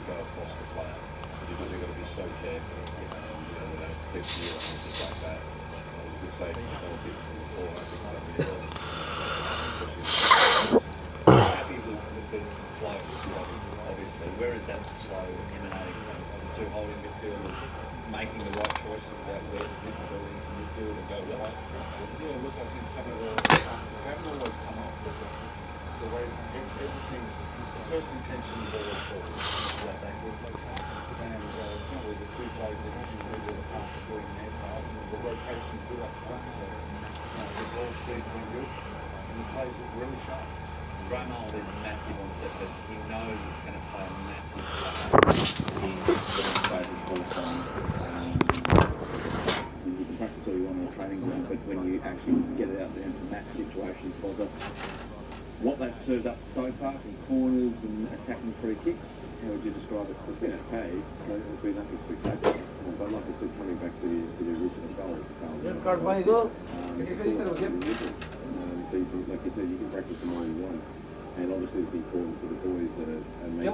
go across the player because they've got to be so careful. They don't clip you and things like that. That was a good save from the goalkeeper from the corner. I think that really was. Happy with the flow, obviously. Where is that flow emanating from? From the two holding midfielders making the right choices about where to zip the ball into midfield and go wide? Yeah, look, I think some of the passes haven't always come off, but the way everything, the first intention is always forward. Like that good location. And certainly the two players that actually move the pass between their pass, and the rotation's good up front, so the ball speed's been good, and the plays look really sharp. Ramal is massive on set piece. He knows it's going to play a massive part in demonstrated ball time. You can practice all you want on the training ground, but when you actually get it out there into match situations, what they've served up so far from corners and attacking free kicks, how would you describe it? It's been okay, but it's been nothing spectacular. But like I said, coming back to the original goal. Red card by go. Like you said, you can practice them all you want. And obviously it's important for the boys that are making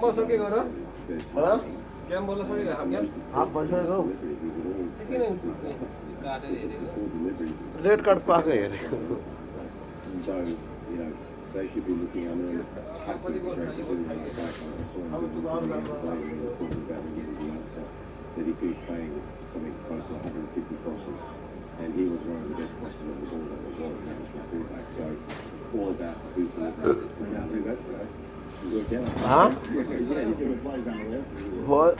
Game bola सकेगा हम game आप बंद कर दो red card पा गए यार so they should be looking at it hopefully the back on that he finished playing something close to 150 crosses and he was one of the best crossers of the ball that was and that was from fullback, so all about who's going to do that. Huh? What?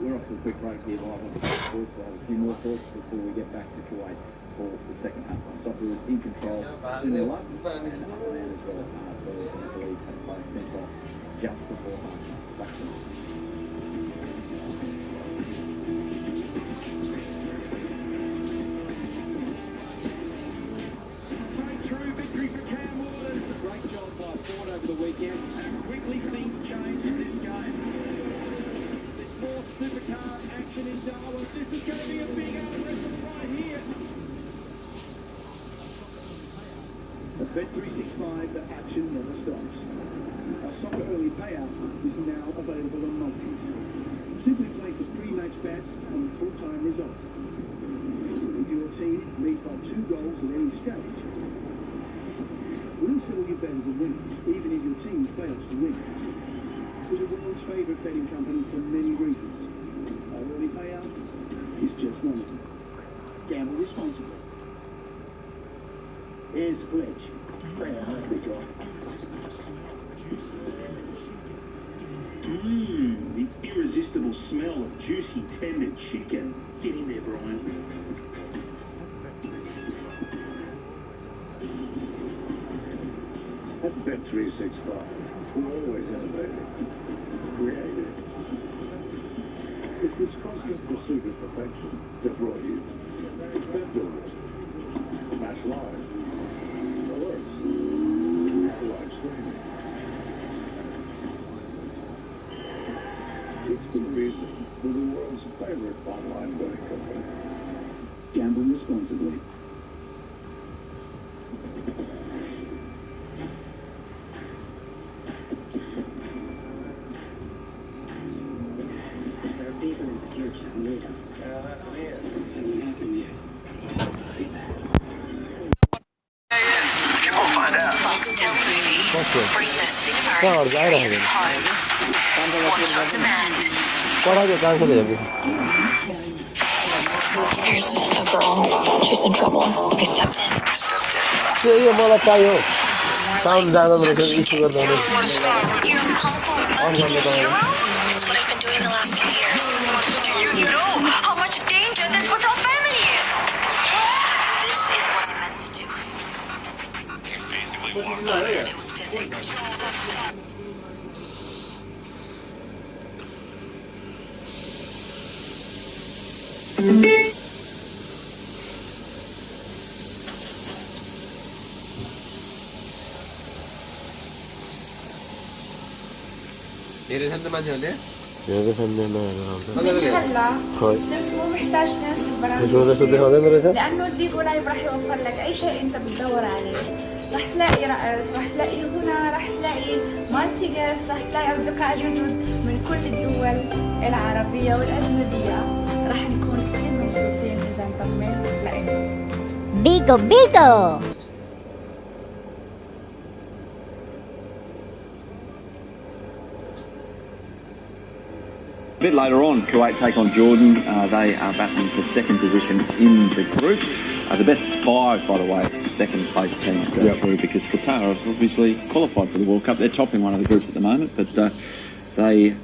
We're off to a quick break here live on the sports. We'll have a few more thoughts before we get back to Kuwait for the second half. Soccer was in control, 2-0 up, and up and as well for the Nepalese had play sent off just before half time. Over the weekend, and quickly things change in this game. This fourth supercar action in Darwin. This is going to be a big outbreak right here. At Bet365, the action never stops. Our soccer early payout is now available on multis. Simply place a pre-match bet on the full-time result. If your team leads by 2 goals at any stage, we'll settle your bet as a winner, even if your team fails to win. We're the world's favourite betting company for many reasons. Our early payout is just one of them. Gamble responsibly. Here's Fletch. The irresistible smell of juicy, tender chicken. Get in there, Brian. At Bet365, we're always innovating, creative. It's this constant pursuit of perfection that brought you BetBuilder. Match live, alerts, live streaming. It's the reason we're the world's favorite online betting company. Gamble responsibly. Here's a girl. She's in trouble. I stepped in. ये बोला चाहिए sound ज़्यादा मेरे को issue कर दो You're a kung fu monkey hero? That's what I've been doing the last 2 years. Do you know how much danger this puts our family in? This is what I meant to do. You basically walked on air. It was physics. मेरे साथ ما جالي هذا فنان هلا سيلز مو محتاج ناس شو هذا صدق هذا مرة لأنه الديب لايف راح يوفر لك أي شيء أنت بتدور عليه راح تلاقي رقص، راح تلاقي غنى، راح تلاقي مانتشيجس، راح تلاقي أصدقاء جدد من كل الدول العربية والأجنبية. راح نكون كتير مبسوطين إذا انضميت لإلهم. بيجو بيجو. A bit later on, Kuwait take on Jordan. They are battling for second position in the group. The best 5, by the way, second place teams go through because Qatar have obviously qualified for the World Cup. They're topping one of the groups at the moment, but they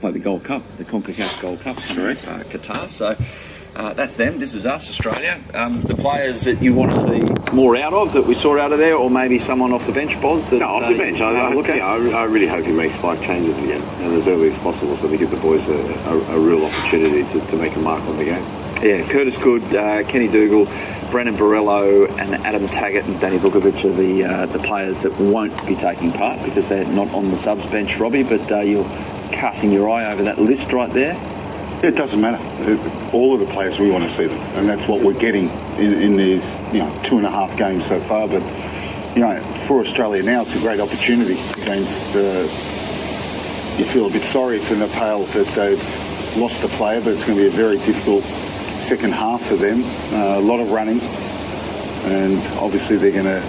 play the Gold Cup, the CONCACAF Gold Cup, correct? Qatar. So that's them. This is us, Australia. The players that you want to see more out of, that we saw out of there, or maybe someone off the bench, Boz? That, no, off the bench. I really hope he makes 5 changes again, and as early as possible, so they give the boys a real opportunity to make a mark on the game. Yeah, Curtis Good, Kenny Dougal, Brennan Borrello and Adam Taggart and Danny Vukovic are the players that won't be taking part because they're not on the subs bench, Robbie, but you're casting your eye over that list right there. It doesn't matter. All of the players, we want to see them, and that's what we're getting in these 2.5 games so far. But for Australia now, it's a great opportunity against. You feel a bit sorry for Nepal that they've lost a player, but it's going to be a very difficult second half for them. A lot of running, and obviously they're going to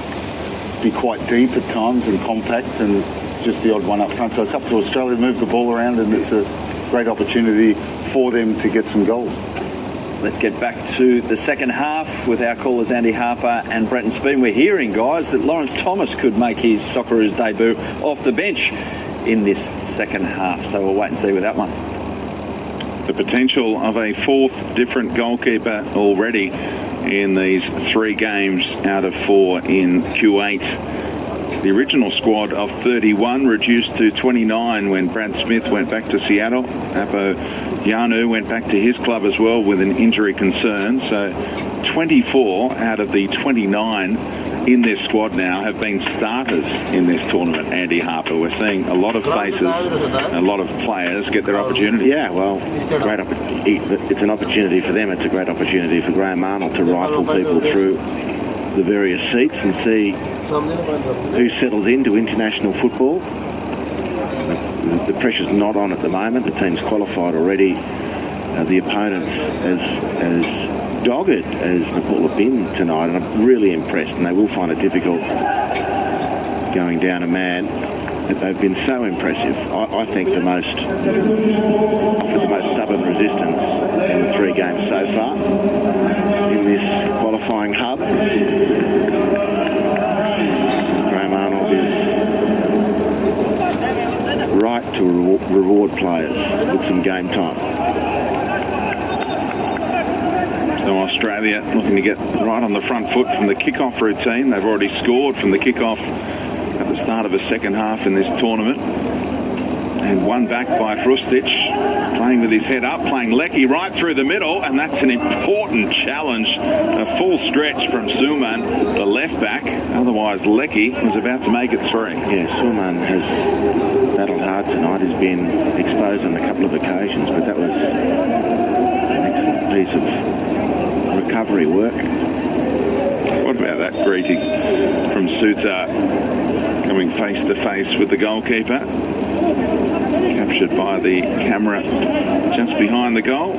be quite deep at times and compact, and just the odd one up front. So it's up to Australia to move the ball around, and it's a great opportunity for them to get some goals. Let's get back to the second half with our callers Andy Harper and Brenton Speed. We're hearing, guys, that Lawrence Thomas could make his Socceroos debut off the bench in this second half. So we'll wait and see with that one. The potential of a 4th different goalkeeper already in these 3 games out of 4 in Kuwait. The original squad of 31 reduced to 29 when Brad Smith went back to Seattle. Apo Yanu went back to his club as well with an injury concern. So 24 out of the 29 in this squad now have been starters in this tournament, Andy Harper. We're seeing a lot of faces, a lot of players get their opportunity. Yeah, well, it's an opportunity for them. It's a great opportunity for Graham Arnold to rifle people through the various seats and see who settles into international football. The pressure's not on at the moment. The team's qualified already. The opponents as dogged as Nepal have been tonight, and I'm really impressed, and they will find it difficult going down a man. But they've been so impressive. I think offered the most stubborn resistance in the 3 games so far in this qualifying hub. Graham Arnold is right to reward players with some game time. So Australia looking to get right on the front foot from the kick-off routine. They've already scored from the kick-off at the start of a second half in this tournament. And one back by Hrustic, playing with his head up, playing Lecky right through the middle, and that's an important challenge. A full stretch from Suman, the left back. Otherwise, Lecky was about to make it 3. Yeah, Suman has battled hard tonight. He's been exposed on a couple of occasions, but that was an excellent piece of recovery work. What about that greeting from Sutar, coming face to face with the goalkeeper? Captured by the camera just behind the goal.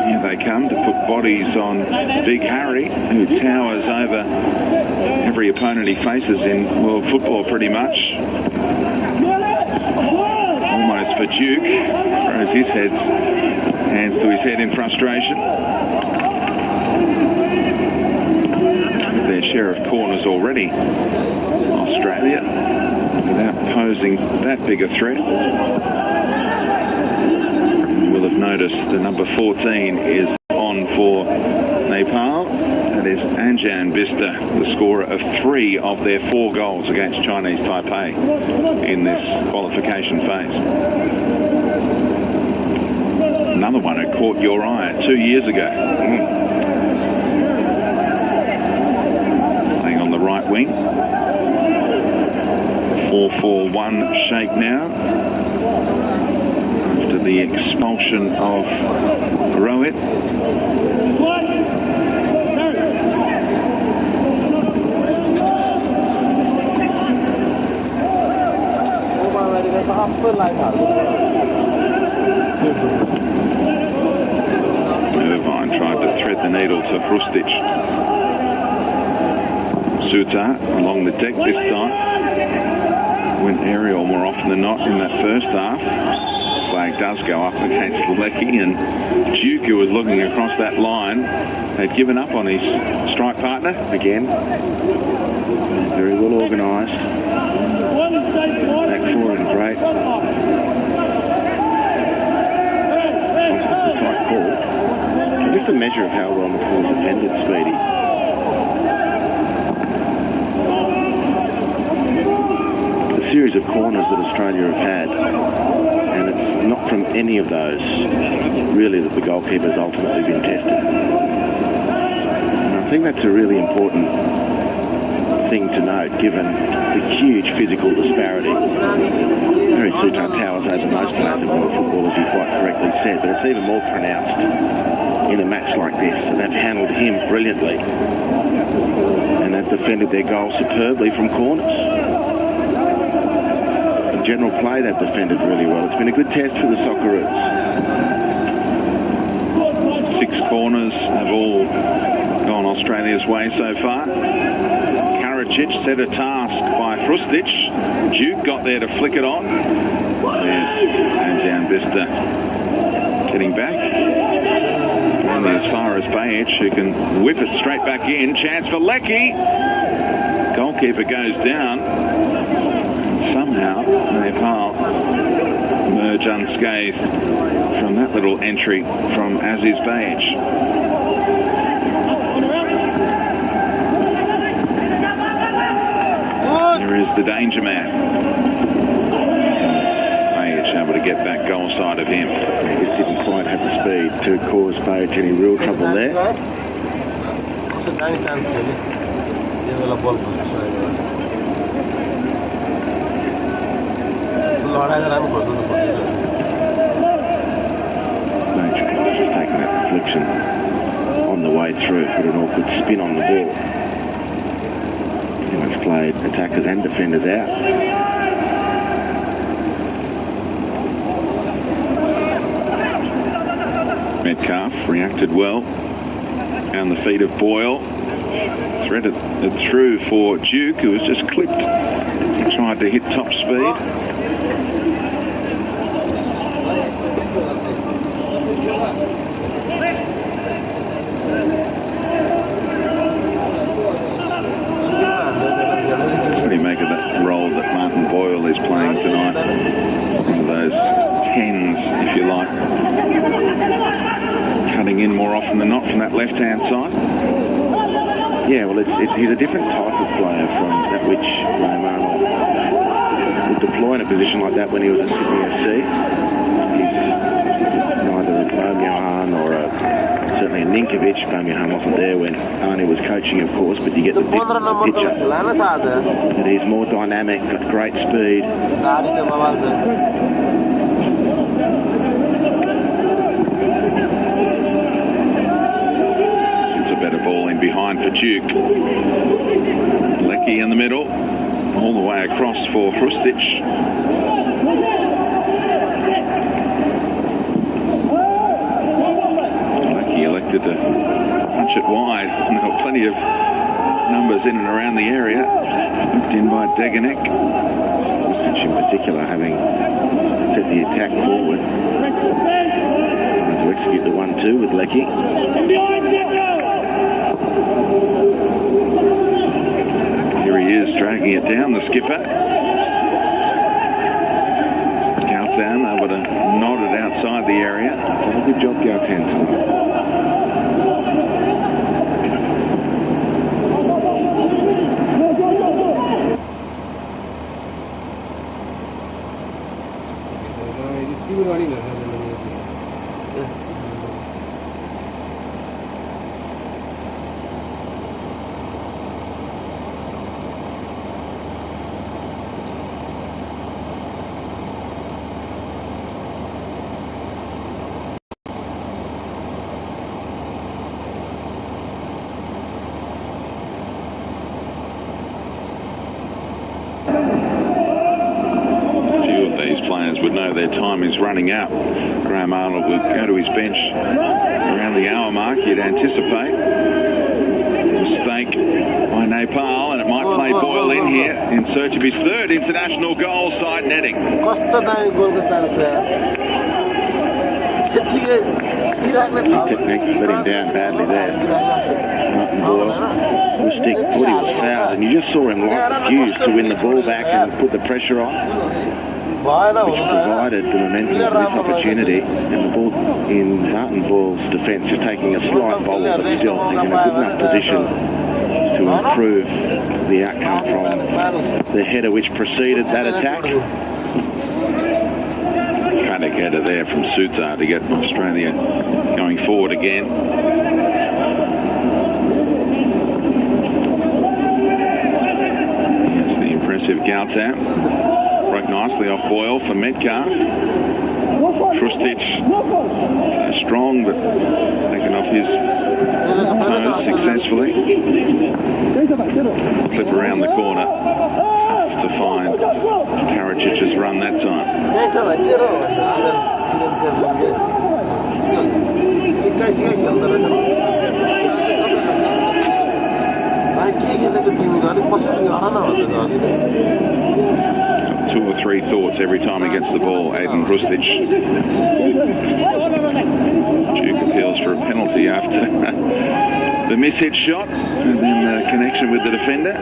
Here they come to put bodies on Big Harry, who towers over every opponent he faces in world football pretty much. Almost for Duke. Throws his hands to his head in frustration. Their share of corners already. Australia, without posing that big a threat. You will have noticed the number 14 is on for Nepal. That is Anjan Bista, the scorer of 3 of their 4 goals against Chinese Taipei in this qualification phase. Another one who caught your eye 2 years ago. Playing on the right wing. 4-4-1 shape now. After the expulsion of Rohit. Irvine tried to thread the needle to Hrustic. Suta along the deck this time. Went aerial more often than not in that first half. Flag does go up against Lecky, and Duke, who was looking across that line, had given up on his strike partner again. Very well organised. Back four and great. It's a tight call. Just a measure of how well Nepal defended Speedy. The series of corners that Australia have had, and it's not from any of those really that the goalkeeper's ultimately been tested. And I think that's a really important thing to note, given the huge physical disparity. Harry Sutar towers over most players in world football, as you quite correctly said, but it's even more pronounced in a match like this, and they've handled him brilliantly, and they've defended their goal superbly from corners. In general play, they've defended really well. It's been a good test for the Socceroos. 6 corners have all gone Australia's way so far. Karacic set a task by Hrustic. Duke got there to flick it on. There's Anjan Bista getting back. Only as far as Bajic, who can whip it straight back in. Chance for Lecky. Goalkeeper goes down. And somehow Nepal emerge unscathed from that little entry from Aziz Bajic. There is the danger man. Bajic able to get back goal side of him. He just didn't quite have the speed to cause Bajic any real trouble there. Bajic just taking that reflection on the way through, put an awkward spin on the ball. Pretty much played attackers and defenders out. Metcalf reacted well. Down the feet of Boyle. Threaded it through for Duke, who was just clipped. He tried to hit top speed. What do you make of that role that Martin Boyle is playing tonight? One of those 10s, if you like. Cutting in more often than not from that left-hand side. Yeah, well, he's a different type of player from that which Graham Arnold would deploy in a position like that when he was at Sydney FC. He's neither a Boumediene or certainly a Ninkovic. Boumediene wasn't there when Arnie was coaching, of course, but you get the picture. And he's more dynamic, got great speed. Better ball in behind for Duke. Lecky in the middle, all the way across for Hrustic. Lecky elected to punch it wide, and there were plenty of numbers in and around the area. Looked in by Deganek. Hrustic in particular having set the attack forward. Trying to execute the 1-2 with Lecky. Here he is, dragging it down, the skipper. Galtan able to nod it outside the area. Done a good job, Galtan, tonight. their time is running out. Graham Arnold will go to his bench around the hour mark, you'd anticipate. Mistake by Nepal, and it might play Boyle in here in search of his third international goal, side netting. Technique let him down badly there. Martin Boyle. Rustic thought he was fouled, and you just saw him light the fuse to win the ball back and put the pressure on, which provided the momentum for this opportunity. And the ball in Martin Boyle's defence just taking a slight bowl, but still in a good enough position to improve the outcome from the header which preceded that attack. Tragic header there from Sutar to get Australia going forward again. Here's the impressive Gouts out. Broke nicely off Boyle for Metcalf. Trustic, so strong, but taken off his toes successfully. Flip around the corner. Tough to find. Karacic has run that time. Two or three thoughts every time he gets the ball, Aiden Rustic. Duke appeals for a penalty after the miss-hit shot and then the connection with the defender.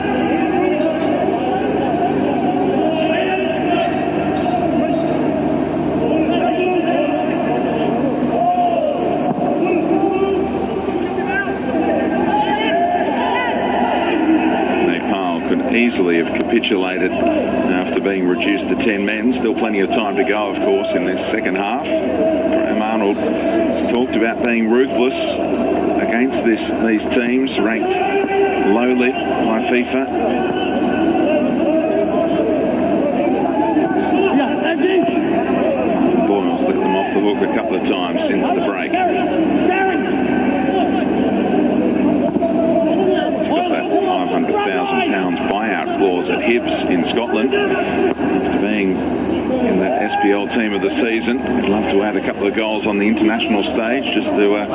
Easily have capitulated after being reduced to 10 men. Still plenty of time to go, of course, in this second half. Graham Arnold has talked about being ruthless against these teams ranked lowly by FIFA. Boyle's let them off the hook a couple of times since the break. £500,000 buyout clause at Hibs in Scotland after being in that SPL team of the season. I'd love to add a couple of goals on the international stage just to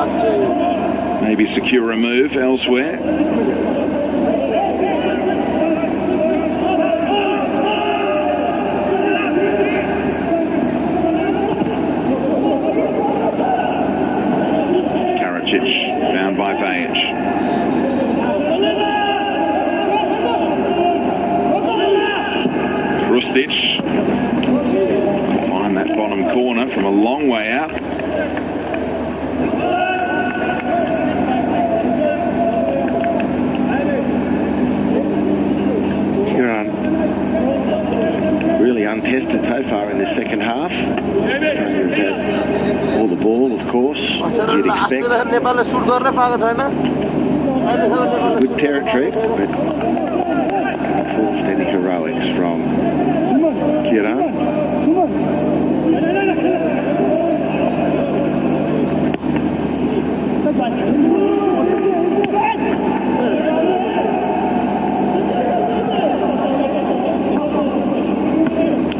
maybe secure a move elsewhere. Karacic found by Bajic. Rustic find that bottom corner from a long way out. Iran really untested so far in this second half. Australia have had all the ball, of course, as you'd expect. Good territory, but steady heroics from Kieran.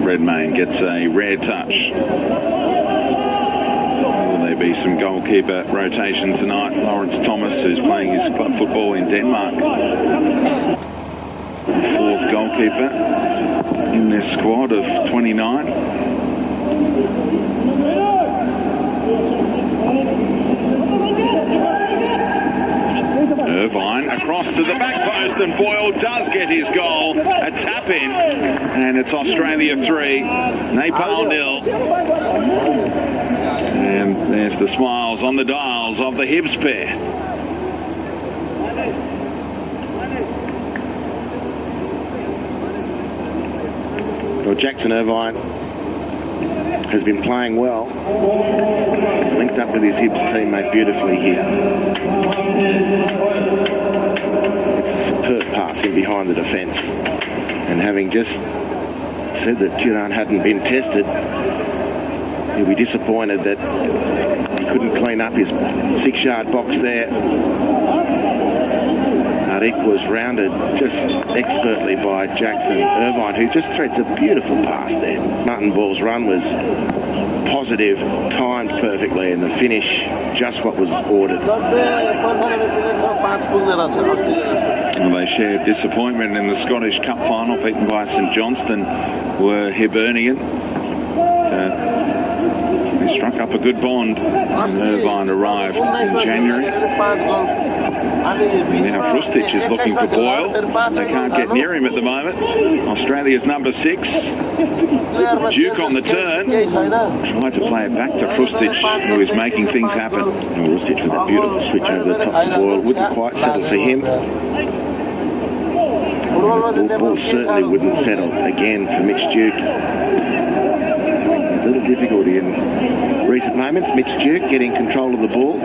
Redmayne gets a rare touch. Will there be some goalkeeper rotation tonight? Lawrence Thomas, who's playing his club football in Denmark. Fourth goalkeeper in this squad of 29. Irvine across to the back post, and Boyle does get his goal. A tap in, and it's Australia 3, Nepal 0. And there's the smiles on the dials of the Hibs pair. Well, Jackson Irvine has been playing well. He's linked up with his Hibs teammate beautifully here. It's a superb pass in behind the defence. And having just said that Turan hadn't been tested, he'll be disappointed that he couldn't clean up his 6-yard box there It was rounded just expertly by Jackson Irvine, who just threads a beautiful pass there. Martin Ball's run was positive, timed perfectly, and the finish just what was ordered. Well, they shared disappointment in the Scottish Cup final, beaten by St Johnstone, were Hibernian. They struck up a good bond when Irvine arrived in January. Now Krustic is looking for Boyle. They can't get near him at the moment. Australia's number 6. Duke on the turn. Tried to play it back to Krustic, who is making things happen. And Krustic with a beautiful switch over the top of Boyle. Wouldn't quite settle for him. The ball certainly wouldn't settle again for Mitch Duke. A little difficulty in recent moments. Mitch Duke getting control of the ball.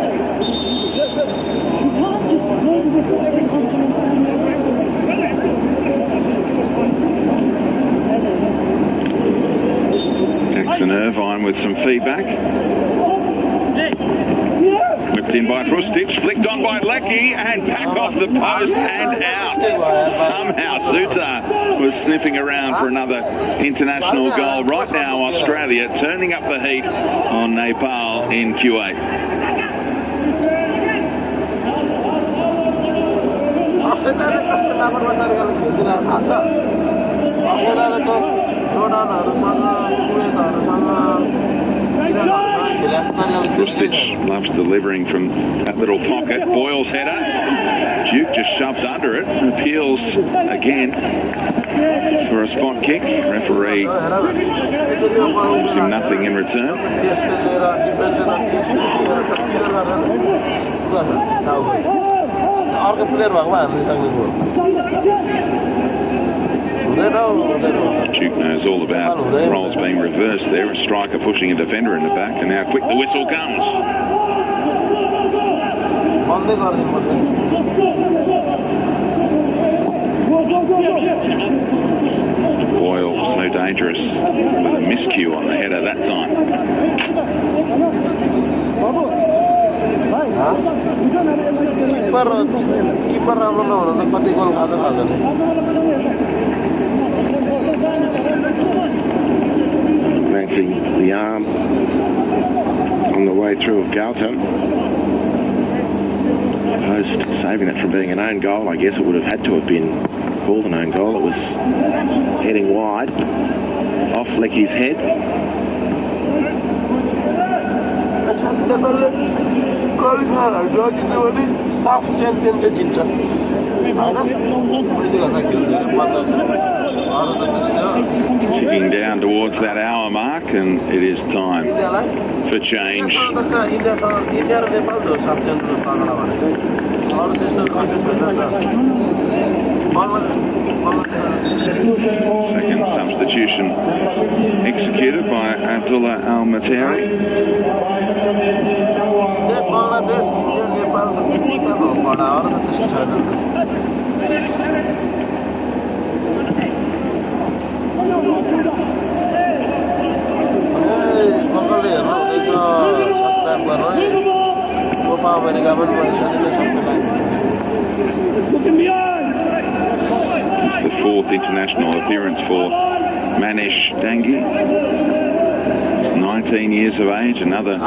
Jackson Irvine with some feedback. Whipped in by Krustic, flicked on by Leckie, and back off the post and out. Somehow Suter was sniffing around for another international goal. Right now Australia turning up the heat on Nepal in Q8. Krustic loves delivering from that little pocket. Boyle's header. Duke just shoved under it. Appeals again for a spot kick. Referee gives him nothing in return. Duke knows all about roles being reversed there. A striker pushing a defender in the back, and how quick the whistle comes. Boyle so dangerous with a miscue on the header that time. Advancing the arm on the way through of Galton. Post saving it from being an own goal. I guess it would have had to have been called an own goal. It was heading wide off Leckie's head. Ticking down towards that hour mark, and it is time for change. Second substitution executed by Abdullah Al-Matari. It's the 4th international appearance for Manish Dangi. He's 19 years of age, another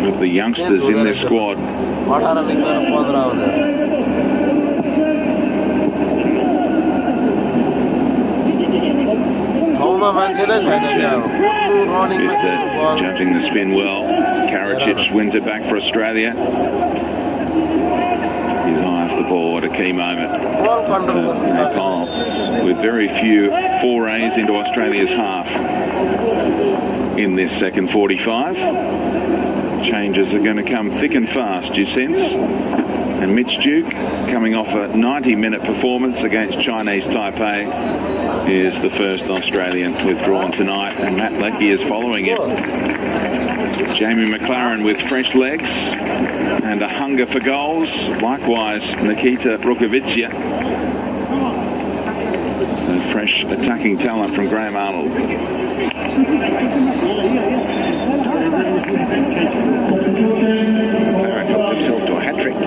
of the youngsters in this squad. Judging the spin well. Karacic wins it back for Australia. He's high off the ball at a key moment for Nepal, with very few forays into Australia's half in this second 45. Changes are going to come thick and fast, you sense. And Mitch Duke, coming off a 90-minute performance against Chinese Taipei, is the first Australian withdrawn tonight, and Matt Leckie is following him. Jamie McLaren with fresh legs and a hunger for goals. Likewise, Nikita Rukovicia. A fresh attacking talent from Graham Arnold. Barrett helped himself to a hat-trick.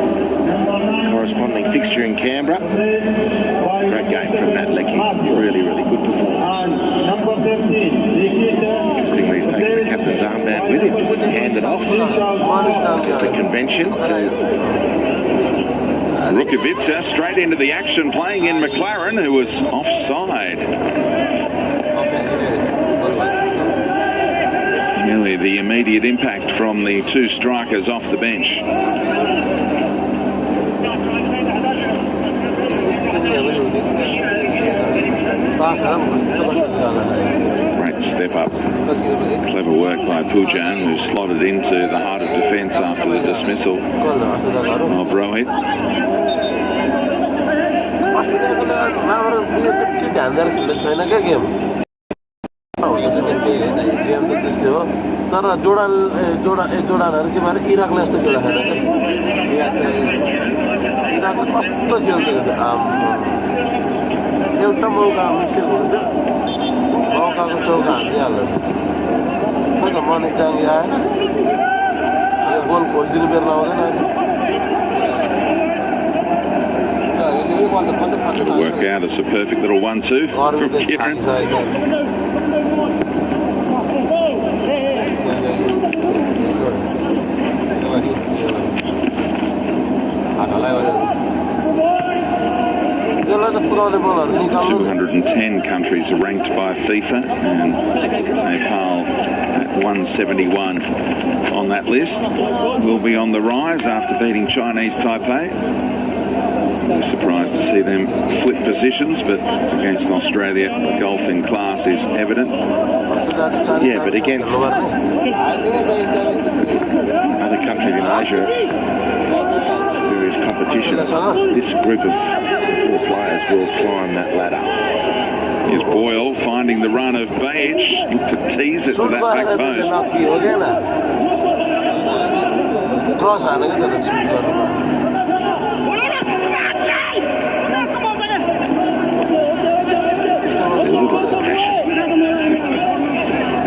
corresponding fixture in Canberra. Great game from Matt Leckie. Really, really good performance. Interestingly, he's taken the captain's armband with him. Handed off the convention to Rukavica straight into the action, playing in McLaren, who was offside. Nearly the immediate impact from the two strikers off the bench. Great step up. Clever work by Pujan, who slotted into the heart of defence after the dismissal of Rohit. तर जोडानहरू के भएर इराकले जस्तो खेला छैन क्या इराकले कस्तो खेल्थ्यो एउटा मौका मिस्टेक हुन्थ्यो मौकाको चौका हालिदिइहाल्छ खोइ त मनिक टाङ्गी आएन यो गोल खोजिदिनु बेर लाउँदैन Work out, it's a perfect little 1-2 from Kieran. अहिले 210 countries are ranked by FIFA, and Nepal at 171 on that list will be on the rise after beating Chinese Taipei. We're surprised to see them flip positions, but against Australia, the golf in class is evident. Yeah, but against other countries in Asia, various competitions, this group of four players will climb that ladder. Here's Boyle finding the run of Baich to tease it to that back post.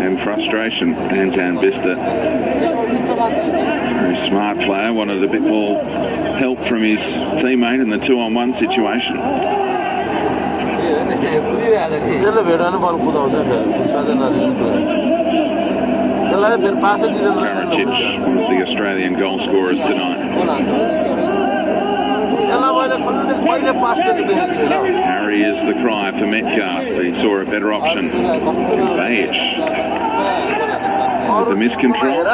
And frustration, Anjan Bista. Very smart player, wanted a bit more help from his teammate in the 2-on-1 situation. Karacic, one of the Australian goal scorers tonight. Harry is the cry for Metcalf, but he saw a better option. Baich with the miscontrol.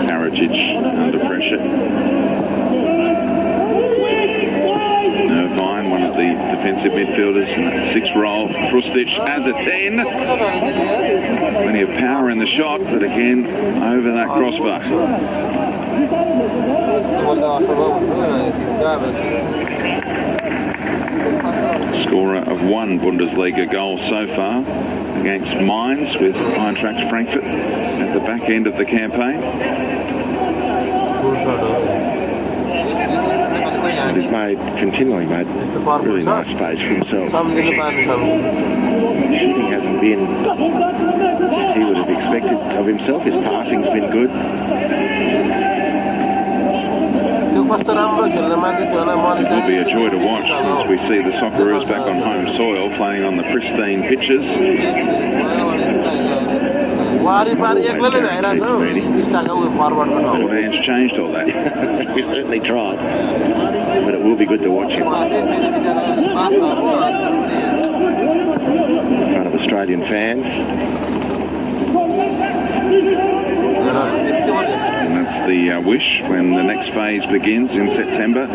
Karacic under pressure. Irvine, one of the defensive midfielders in that 6 role. Krustic has a 10. Plenty of power in the shot, but again over that crossbar. Scorer of 1 Bundesliga goal so far against Mainz with Eintracht Frankfurt at the back end of the campaign. And he's continually made really nice space for himself. Shooting hasn't been what he would have expected of himself. His passing's been good. It'll be a joy to watch as we see the Socceroos back on home soil playing on the pristine pitches. Van's changed all that. We certainly tried, but it will be good to watch him in front of Australian fans. And that's the wish when the next phase begins in September.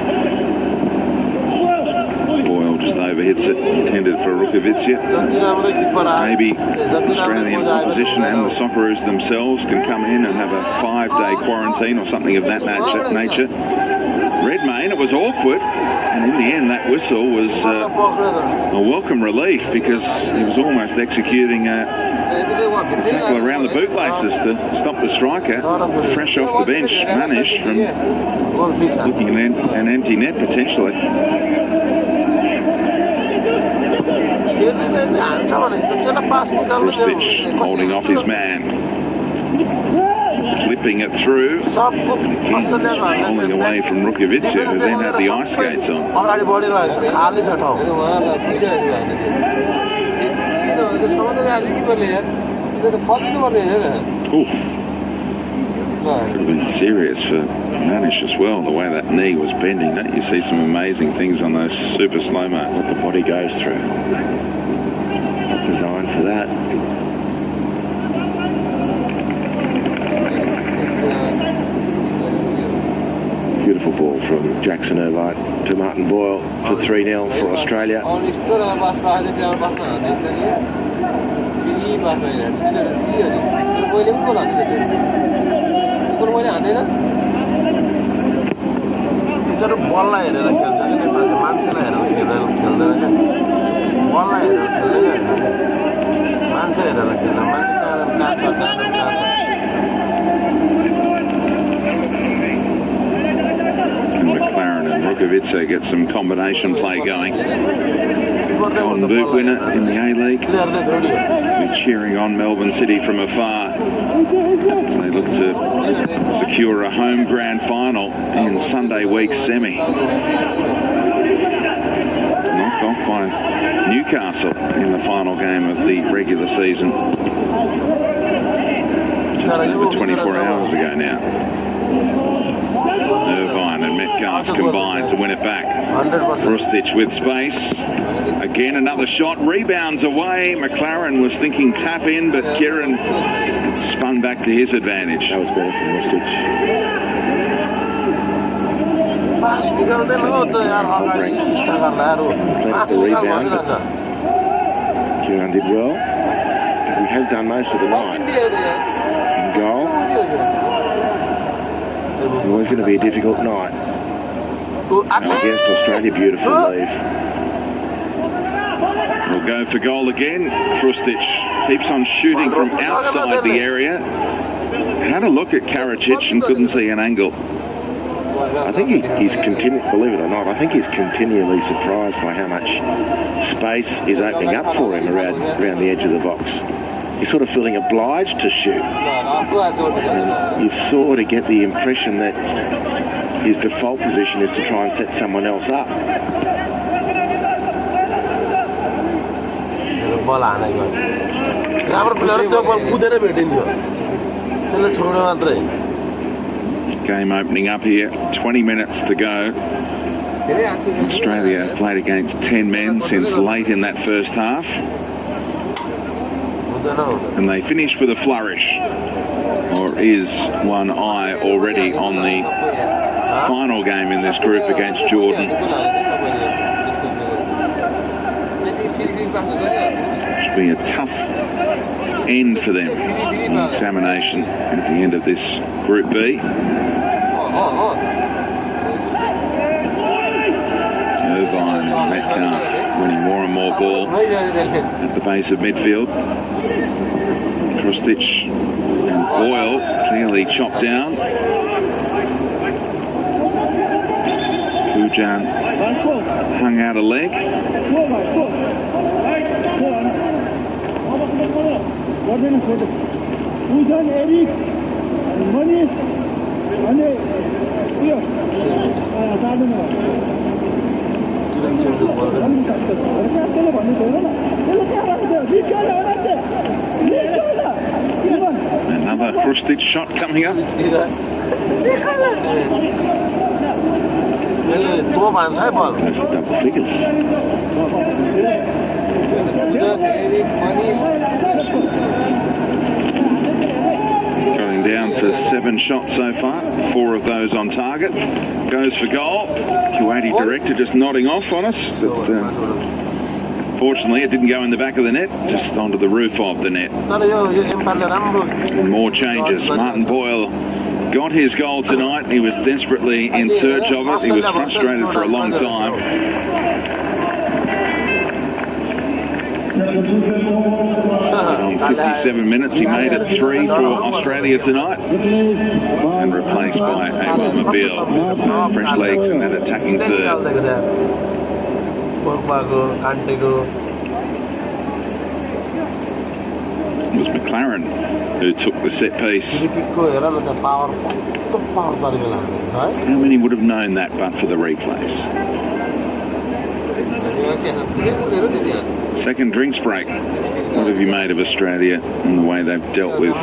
Boyle just Just overhits it, intended for Rukovica. Maybe Australian opposition and the Socceroos themselves can come in and have a 5-day quarantine or something of that nature. Redmayne, it was awkward, and in the end that whistle was a welcome relief because he was almost executing a tackle around the bootlaces to stop the striker, fresh off the bench, Manish, from looking at an empty net potentially. Krstić holding off his man, clipping it through, pulling away from Rukovica, who then had the ice skates on. Oof. Could have been serious for Manish as well, the way that knee was bending. Don't you see some amazing things on those super slow-mo? What the body goes through. Not designed for that. Beautiful ball from Jackson Irvine to Martin Boyle for 3-0 for Australia. McLaren and Rukovica get some combination play going. Golden Boot winner in the A-League. We're cheering on Melbourne City from afar as they look to secure a home grand final in Sunday week semi. Knocked off by Newcastle in the final game of the regular season. Just over 24 hours ago now. Irvine and Metcalf combined to win it back. Krstić with space. Again, another shot. Rebounds away. McLaren was thinking tap in, but Kieran spun back to his advantage. That was better from Krstić. Kieran did well. He has done most of the night. In goal. Always going to be a difficult night. Against Australia, beautiful leave. We'll go for goal again. Krstić keeps on shooting from outside the area. Had a look at Karacic and couldn't see an angle. I think he's believe it or not, I think he's continually surprised by how much space is opening up for him around the edge of the box. He's sort of feeling obliged to shoot. And you sort of get the impression that his default position is to try and set someone else up. Game opening up here, 20 minutes to go. Australia played against 10 men since late in that first half. And they finish with a flourish. Or is one eye already on the final game in this group against Jordan? Should be a tough end for them in the examination at the end of this Group B. Irvine and Metcalf winning more and more ball at the base of midfield. Krstić and Boyle clearly chopped down. Pujan hung out a leg. Another Krstić shot coming up. Double figures. Going down for 7 shots so far, 4 of those on target. Goes for goal. Kuwaiti director just nodding off on us, but fortunately it didn't go in the back of the net, just onto the roof of the net. And more changes. Martin Boyle got his goal tonight. He was desperately in search of it. He was frustrated for a long time. On 57 minutes, he made it 3 for Australia tonight, and replaced by Abel Mobile, fresh legs and that attacking third. It was McLaren who took the set piece. How many would have known that but for the replays? Second drinks break. What have you made of Australia and the way they've dealt with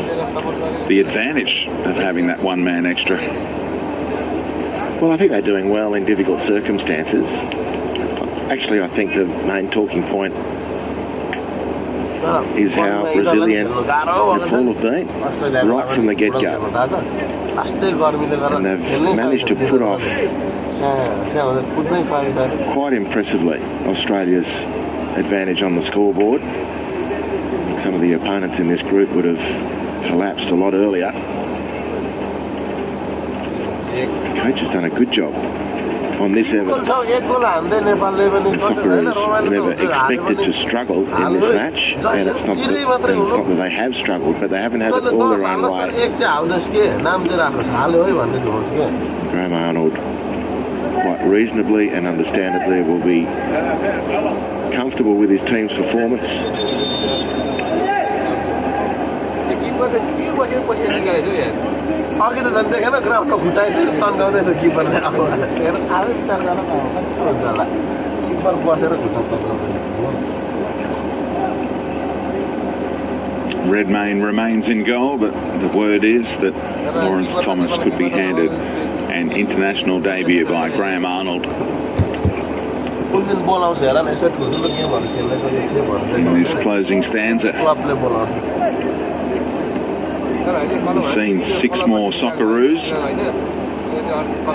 the advantage of having that one man extra? Well, I think they're doing well in difficult circumstances. Actually, I think the main talking point is how resilient Nepal have been right from the get-go. And they've managed to put off quite impressively Australia's advantage on the scoreboard. Some of the opponents in this group would have collapsed a lot earlier. The coach has done a good job on this evidence. The Socceroos were never expected to struggle in this match, and it's not that they have struggled, but they haven't had it all their own way. Graham Arnold, quite reasonably and understandably, will be comfortable with his team's performance. Redmayne remains in goal, but the word is that Lawrence Thomas could be handed an international debut by Graham Arnold. In this closing stanza, we've seen 6 more Socceroos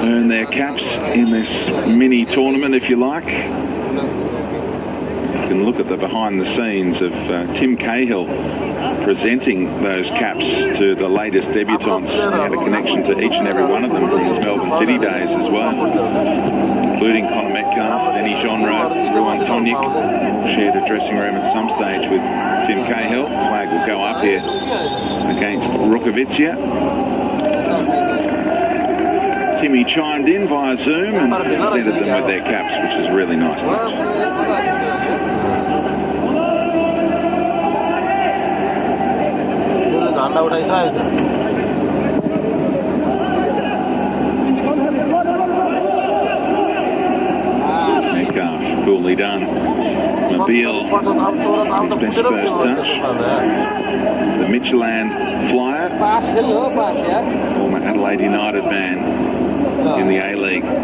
earn their caps in this mini tournament, if you like. You can look at the behind the scenes of Tim Cahill presenting those caps to the latest debutants. He had a connection to each and every one of them from his Melbourne City days as well, including Connor Metcalf, Denny Genre, Ruan Tonic, shared a dressing room at some stage with Tim Cahill. Flag will go up here against Rukovitsia. Timmy chimed in via Zoom and presented them with their caps, which is really nice. Metcalf, coolly done. Mobile, his best first touch. The Midtjylland flyer, former Adelaide United man in the A-League. Look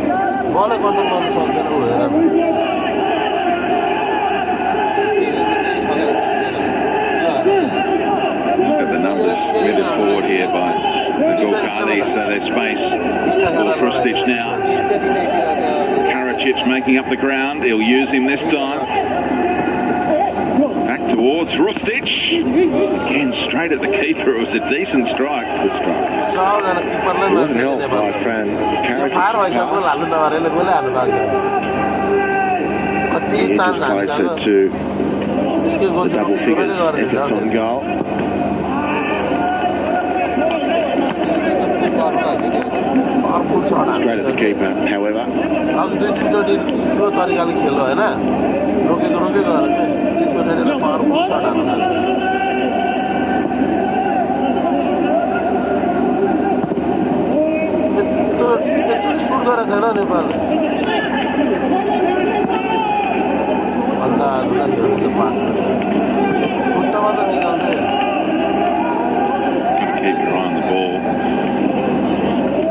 at the numbers committed forward here by the Gorkali, so there's space for Krustic now. Karacic making up the ground, he'll use him this time. Back towards Rustic. Again, straight at the keeper. It was a decent strike. Good strike. It wasn't helped by Fran Karacic. He just closer to the double figures efforts on goal. Straight at the keeper, however. Keep your eye on the ball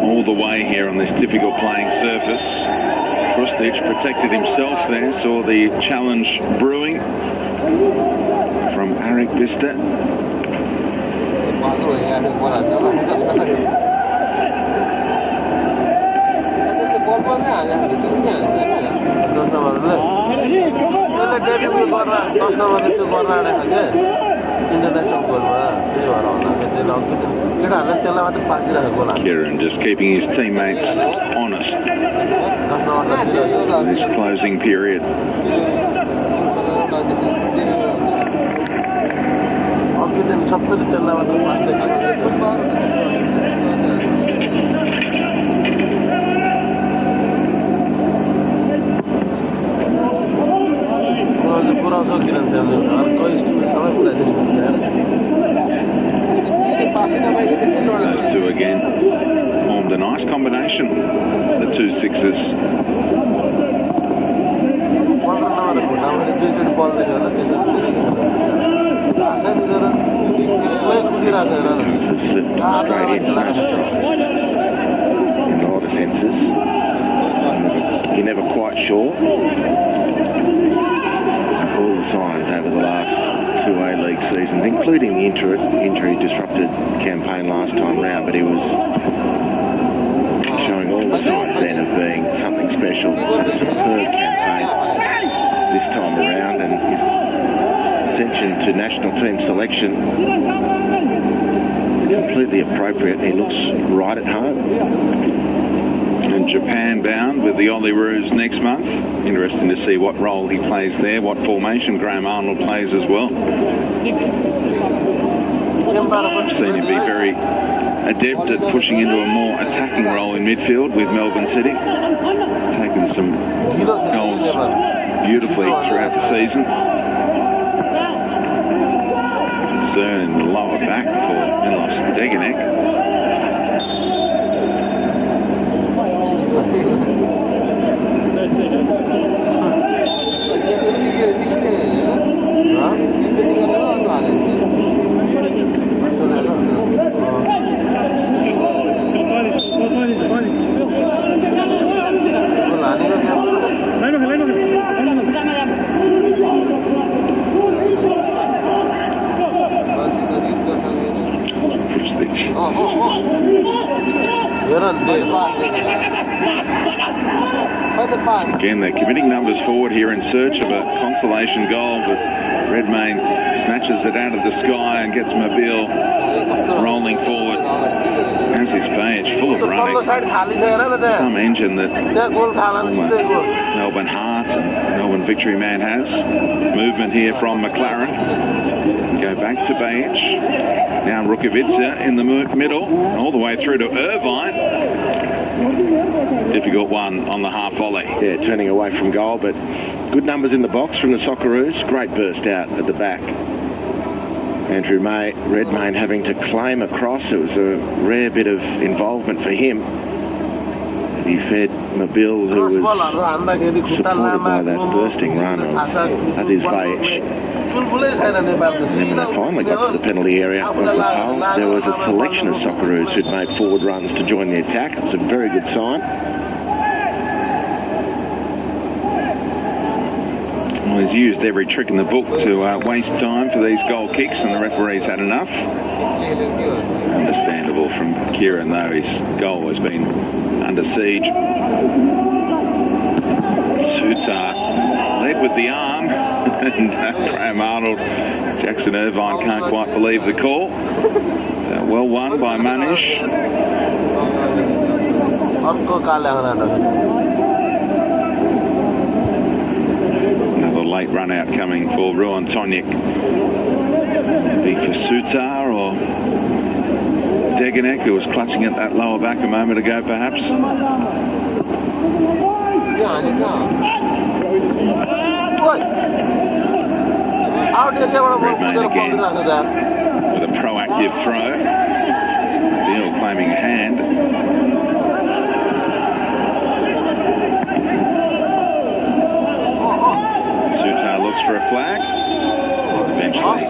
all the way here on this difficult playing surface. Krustic protected himself there, saw the challenge brewing from Arik Vista. Garena debut गर्न 10 नम्बरले त्यो गर्न आएको के international गोलमा त्यही भएर होला के त्यो केटाहरुले त्यसलाई मात्र पास दिइराखेको गोल हाल्छ Kieran just keeping his teammates honest in this closing period. अघि दिन सबैले त्यसलाई मात्र पास दिएको पुऱ्याउँछ किरण च्याम्पियन अर्को स्टिमले सबै पुऱ्याइदिनु हुन्छ Those two again formed a nice combination, the two sixes. 15 number खुट्टामा दुईचोटि बल देख्यो होला त्यसरी देखेको आँखा दिँदैन एक्लै कुदिरहेको हेर In a lot of senses. You're never quite sure. All the signs over the last two A-League seasons, including the injury-disrupted campaign last time round, but he was showing all the signs then of being something special. He's had a superb campaign this time around, and his ascension to national team selection is completely appropriate. He looks right at home. And Japan bound with the Olyroos next month. Interesting to see what role he plays there, what formation Graham Arnold plays as well. I've seen him be very adept at pushing into a more attacking role in midfield with Melbourne City. Taken some goals beautifully throughout the season. Concern in the lower back for Milos Degenek. Again, they're committing numbers forward here in search of a consolation goal, but Redmayne snatches it out of the sky and gets Mobile rolling forward. As his page full of running. Some engine that Melbourne Heart and Melbourne Victory Man has. Movement here from McLaren. Go back to Bajic. Now Rukavica in the middle, all the way through to Irvine. Difficult one on the half volley. Yeah, turning away from goal, but good numbers in the box from the Socceroos. Great burst out at the back. Andrew Redmayne having to claim across. It was a rare bit of involvement for him. He fed Mobile, who was supported by that bursting run of Aziz Bajic. And then when they finally got to the penalty area, got the pole, there was a selection of Socceroos who'd made forward runs to join the attack. It was a very good sign. Well, he's used every trick in the book to waste time for these goal kicks, and the referee's had enough. Understandable from Kieran, though. His goal has been under siege. Sutar led with the arm, and Graham Arnold, Jackson Irvine can't quite believe the call. So well won by Manish. Another late run out coming for Ruan Tonic. Be for Sutar or Degenek, who was clutching at that lower back a moment ago, perhaps. Redmayne again with a proactive throw. Beale claiming a hand. Sutar looks for a flag. Eventually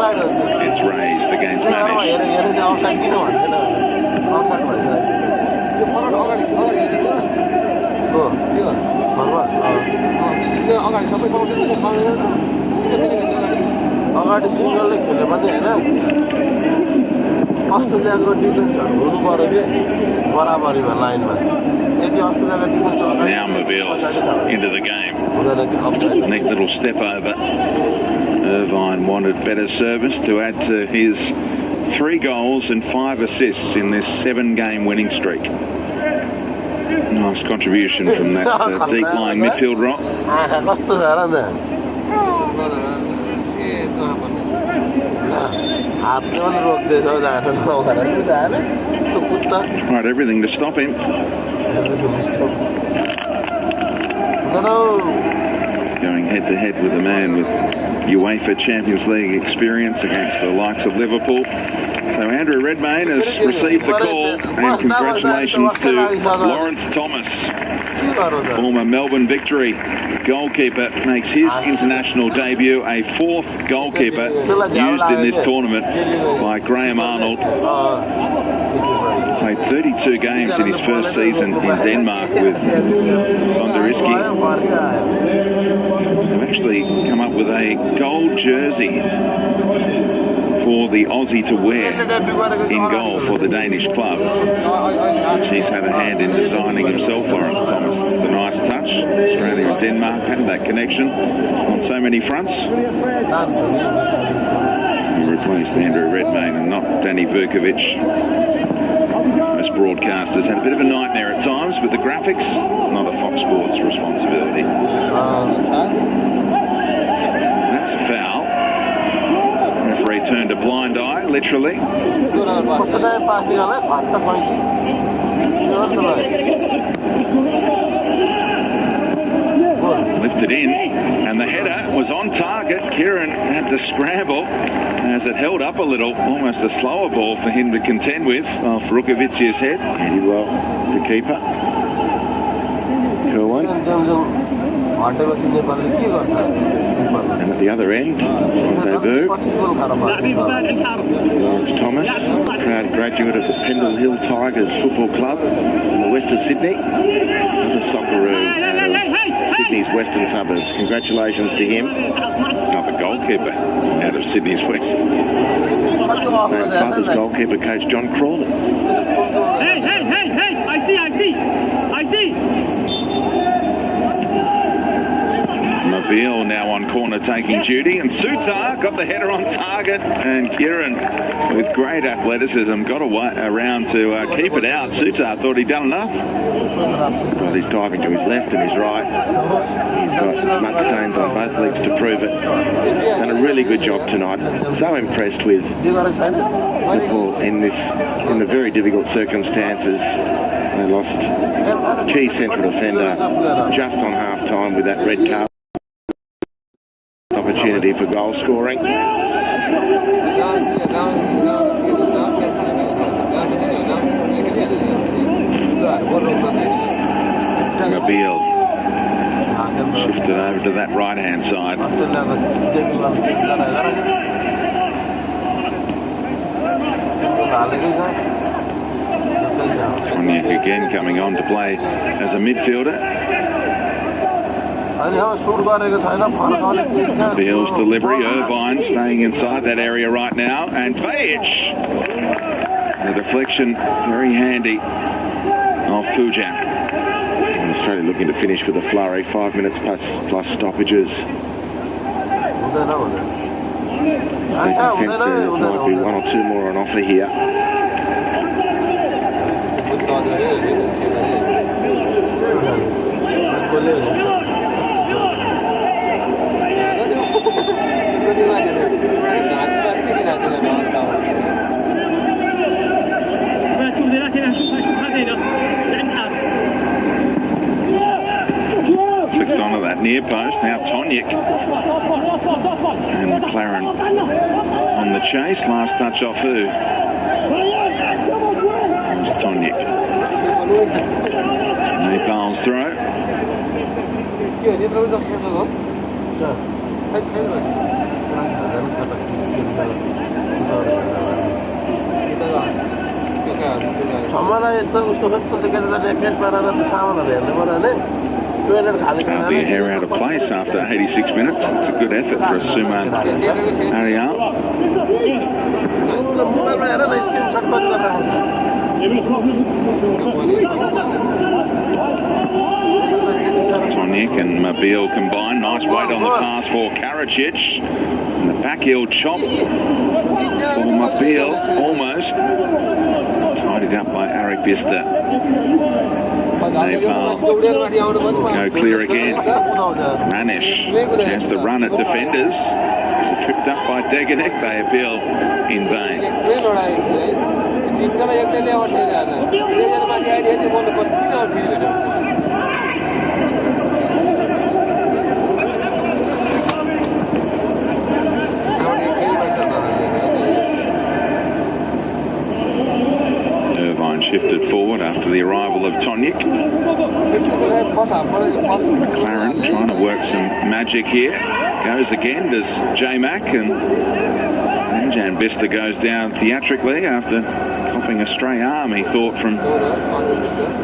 it's raised against Manish. अगाडि सिङ्गलले खेल्यो भने हैन अस्ट्रेलियाको डिफेन्सहरु हुनु पर्यो के बराबरीमा लाइनमा Now Mobile's into the game. Neat little step over. Irvine wanted better service to add to his 3 goals and 5 assists in this 7-game winning streak. Nice contribution from that deep line midfield rock. Tried everything to stop him. Going head to head with a man with UEFA Champions League experience against the likes of Liverpool. So Andrew Redmayne has received the call, and congratulations to Lawrence Thomas, former Melbourne Victory goalkeeper, makes his international debut, a 4th goalkeeper used in this tournament by Graham Arnold. Played 32 games in his first season in Denmark with Sonderski. They've actually come up with a gold jersey for the Aussie to wear in goal for the Danish club, which he's had a hand in designing himself, Lawrence Thomas. It's a nice touch. Australia and Denmark had that connection on so many fronts. He replaced Andrew Redmayne and not Danny Vukovic. Most broadcasters had a bit of a nightmare at times with the graphics. It's not a Fox Sports responsibility. That's a foul. Referee turned a blind eye, literally. Lifted in, and the header was on target. Kieran had to scramble as it held up a little, almost a slower ball for him to contend with off Rukovic's head. He well, the keeper. Cool one. And at the other end, Rendezvous. Lawrence Thomas, proud graduate of the Pendle Hill Tigers Football Club in the west of Sydney. Another Socceroo out of Sydney's western suburbs. Congratulations to him. Another goalkeeper out of Sydney's west. Father's goalkeeper coach John Crawley. Hey, I see. Mobile now on corner taking duty, and Sutar got the header on target, and Kieran with great athleticism got around to keep it out. Sutar thought he'd done enough. Well, he's diving to his left and his right. He's got mud stains on both legs to prove it. Done a really good job tonight. So impressed with Liverpool in the very difficult circumstances. They lost key central defender just on half time with that red card. Opportunity for goal scoring. Mobile shifted over to that right hand side. Turnip again coming on to play as a midfielder. Beale's delivery, Irvine staying inside that area right now, and Pajic. The deflection, very handy off Kujak. Australia looking to finish with a flurry, 5 minutes plus stoppages. They can sense there might be 1 or 2 more on offer here. Flicked onto that near post. Now Turnip and McLaren on the chase. Last touch off who? There's Turnip. Nepal's throw. Can't be a hair out of place after 86 minutes. It's a good effort for a Suman Ariel. Mobile combined. Nice weight on the pass for Karacic. And the back heel chop for Mobile, almost. Tidied up by Arik Bista. Nepal go clear again. Manish chance to run at defenders. Tripped up by Deganek. They appeal in vain. Irvine shifted forward after the arrival of Turnip. McLaren trying to work some magic here. Goes again, does J-Mac, and Jan Bista goes down theatrically after copping a stray arm, he thought, from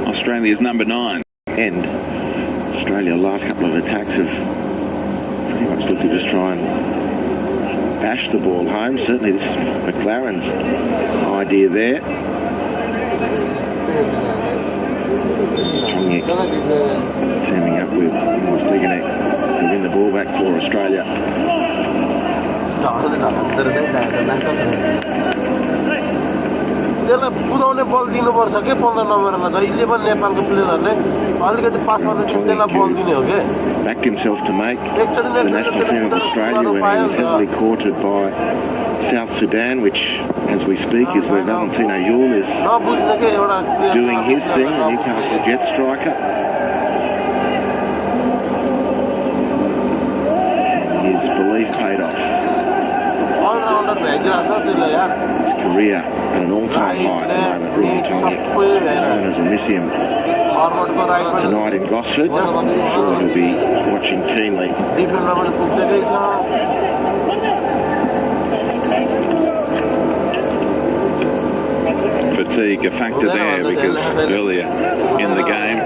Australia's number 9. And Australia, last couple of attacks have pretty much looked to just try and bash the ball home. Certainly this is McLaren's idea there. Teaming up with Deganek to win the ball back for Australia. त्यसलाई कुदाउने बल दिनुपर्छ के 15 नम्बरमा जहिले पनि नेपालको प्लेयरहरूले अलिकति पास गर्न त्यसलाई बल दिने हो के Backed himself to make the national team of Australia when he was heavily courted by South Sudan, which, as we speak, is where Valentino Yule is doing his thing, the Newcastle Jet striker. His belief paid off. His career at an all-time high at the moment, Ruben Tonic. Owners will miss him tonight in Gosford. I'm sure he'll be watching keenly. Fatigue a factor there, because earlier in the game,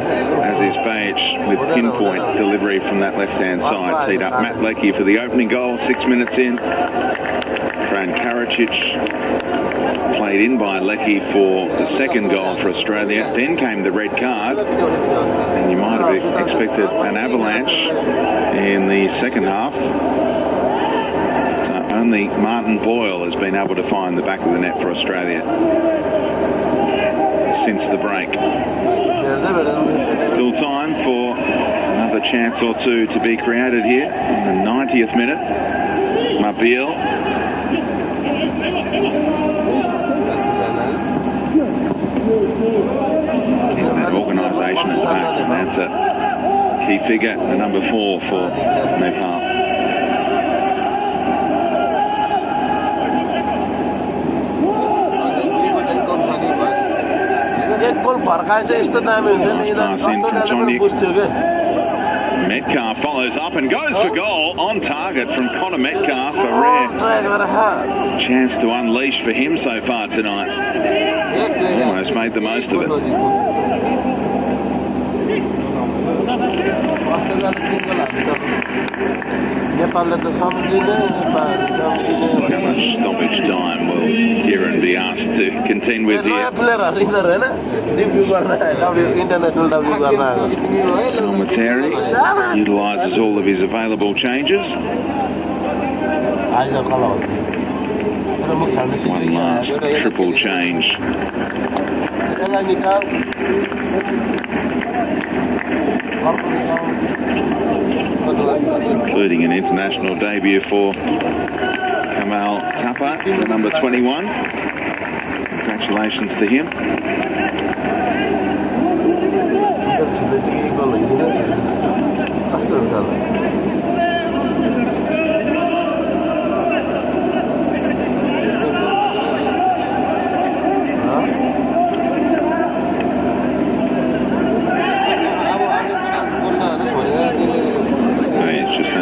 as is Page with pinpoint delivery from that left-hand side, teed up Matt Leckie for the opening goal 6 minutes in. Fran Karacic played in by Leckie for the second goal for Australia. Then came the red card, and you might have expected an avalanche in the second half. So only Martin Boyle has been able to find the back of the net for Australia since the break. Still time for another chance or two to be created here in the 90th minute. Mobile. That organisation is back, and that's a key figure, the number 4 for Nepal. Metcalf follows up and goes for goal on target from Connor Metcalf. A rare chance to unleash for him so far tonight. Almost made the most of it. How much stoppage time will Kieran be asked to contend with here? Materi utilises all of his available changes. One last triple change. Including an international debut for Kamal Tapa, number 21. Congratulations to him.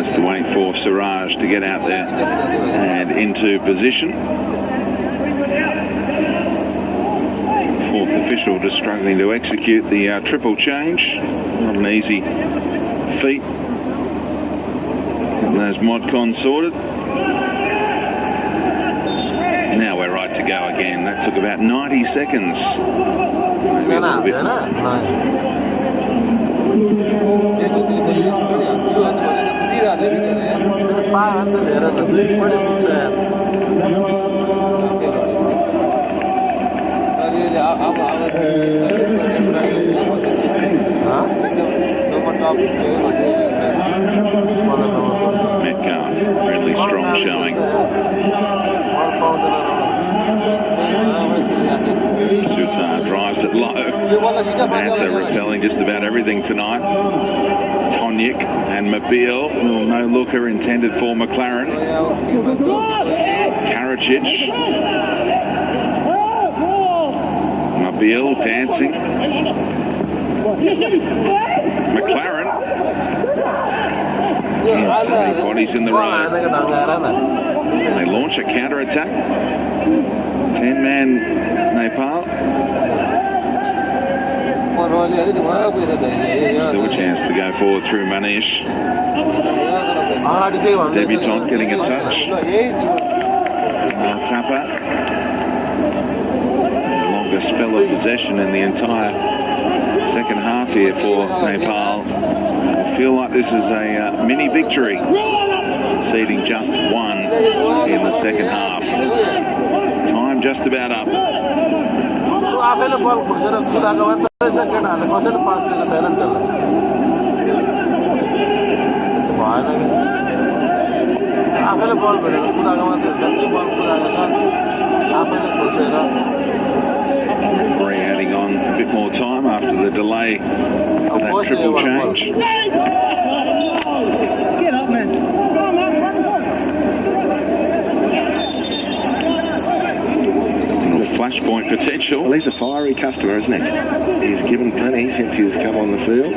To wait for Siraj to get out there and into position. Fourth official just struggling to execute the triple change. Not an easy feat. Getting those mod cons sorted. Now we're right to go again. That took about 90 seconds. Maybe a little bit more. Metcalf, really strong showing. Sutar drives it low. Mantha repelling just about everything tonight. Turnip and Mobile, no looker intended for McLaren. Karacic. Mobile dancing. McLaren. Bodies in the road. They launch a counter-attack. 10-man Nepal. Still a chance to go forward through Manish. Debutant getting a touch. Tapa. The longest spell of possession in the entire second half here for Nepal. I feel like this is a mini victory, conceding just one in the second half. Time just about up. Referee adding on a bit more time after the delay of that triple change. Get up, man. Flashpoint potential. Well, he's a fiery customer, isn't he? He's given plenty since he's come on the field.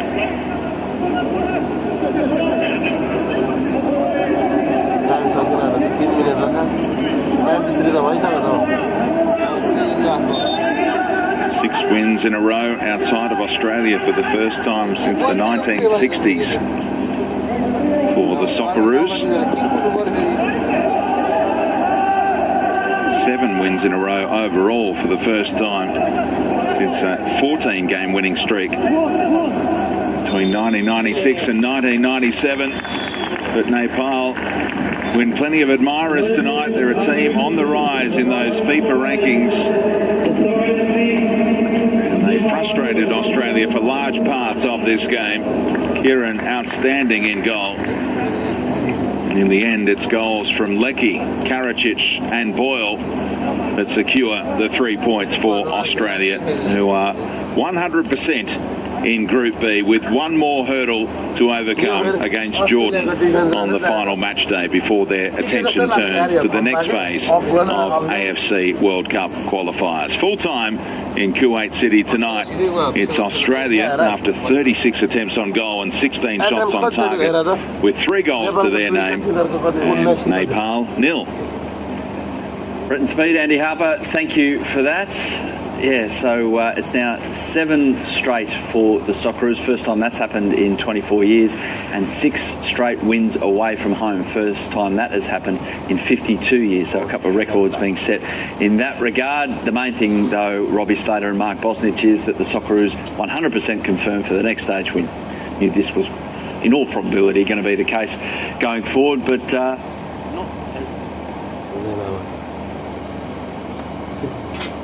Six wins in a row outside of Australia for the first time since the 1960s for the Socceroos. 7 wins in a row overall for the first time since a 14-game winning streak between 1996 and 1997. But Nepal win plenty of admirers tonight. They're a team on the rise in those FIFA rankings. And they frustrated Australia for large parts of this game. Kieran outstanding in goal. In the end, it's goals from Leckie, Karacic and Boyle that secure the 3 points for Australia, who are 100% in Group B with one more hurdle to overcome against Jordan on the final match day before their attention turns to the next phase of AFC World Cup qualifiers. Full time in Kuwait City tonight. It's Australia after 36 attempts on goal and 16 shots on target with 3 goals to their name, and Nepal 0. Britain Speed, Andy Harper, thank you for that. Yeah, so it's now 7 straight for the Socceroos. First time that's happened in 24 years, and 6 straight wins away from home. First time that has happened in 52 years, so a couple of records being set in that regard. The main thing, though, Robbie Slater and Mark Bosnich, is that the Socceroos 100% confirmed for the next stage win. Knew this was, in all probability, going to be the case going forward, but not as...